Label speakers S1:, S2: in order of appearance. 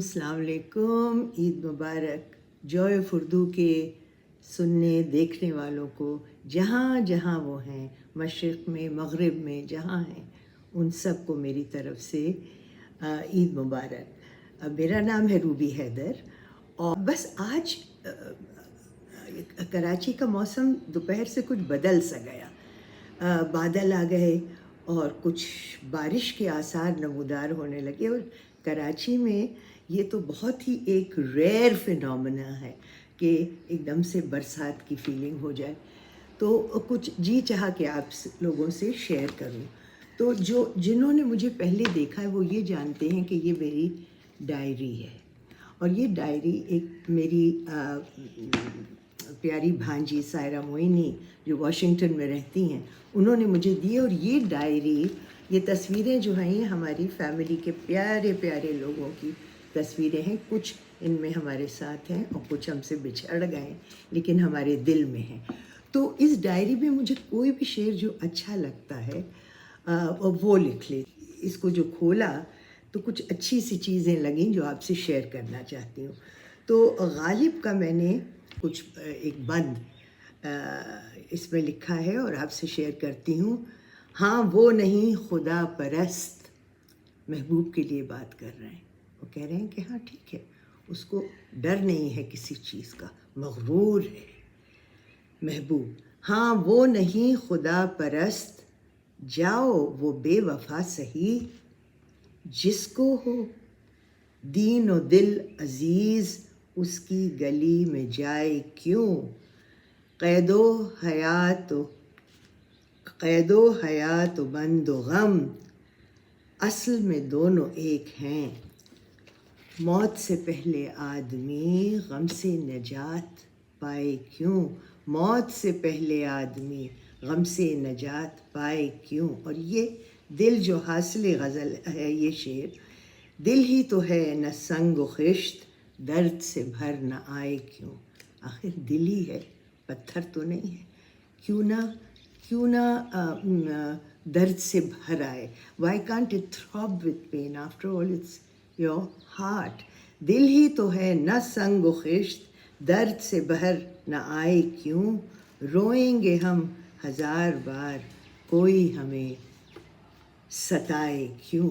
S1: अस्सलाम वालेकुम, ईद मुबारक। Joy of Urdu के सुनने देखने वालों को जहाँ जहाँ वो हैं, मशरिक़ में मग़रिब में जहाँ हैं, उन सब को मेरी तरफ़ से ईद मुबारक। मेरा नाम है रूबी हैदर और बस आज कराची का मौसम दोपहर से कुछ बदल सा गया। बादल आ गए और कुछ बारिश के आसार नमूदार होने लगे और कराची में ये तो बहुत ही एक रेयर फिनोमेना है कि एकदम से बरसात की फीलिंग हो जाए। तो कुछ जी चाहा कि आप लोगों से शेयर करूं। तो जिन्होंने मुझे पहले देखा है वो ये जानते हैं कि ये मेरी डायरी है और ये डायरी एक मेरी प्यारी भांजी सायरा मोइनी जो वाशिंगटन में रहती हैं उन्होंने मुझे दी। और ये डायरी, ये तस्वीरें जो हैं ये हमारी फैमिली के प्यारे प्यारे लोगों की तस्वीरें हैं। कुछ इनमें हमारे साथ हैं और कुछ हमसे बिछड़ गए लेकिन हमारे दिल में हैं। तो इस डायरी में मुझे कोई भी शेर जो अच्छा लगता है और वो लिख ले। इसको जो खोला तो कुछ अच्छी सी चीज़ें लगीं जो आपसे शेयर करना चाहती हूँ। तो गालिब का मैंने कुछ एक बंद इसमें लिखा है और आपसे शेयर करती हूँ। हाँ वो नहीं खुदा परस्त, महबूब के लिए बात कर रहे हैं। वो कह रहे हैं कि हाँ ठीक है, उसको डर नहीं है किसी चीज़ का, मग़रूर है। महबूब, हाँ वो नहीं खुदा परस्त, जाओ वो बेवफा सही, जिसको हो दीन और दिल अज़ीज़ उसकी गली में जाए क्यों। क़ैदो हयात बंदो गम, असल में दोनों एक हैं। मौत से पहले आदमी गम से नजात पाए क्यों। मौत से पहले आदमी गम से नजात पाए क्यों। और ये दिल जो हासिल गज़ल है, ये शेर, दिल ही तो है न संग व खिश्त, दर्द से भर न आए क्यों। आखिर दिल ही है, पत्थर तो नहीं है। क्यों ना दर्द से भर आए। Why can't it throb with pain? After all, it's your heart. दिल ही तो है न संग व खिश्त, दर्द से भर न आए क्यों। रोएंगे हम हज़ार बार, कोई हमें सताए क्यों।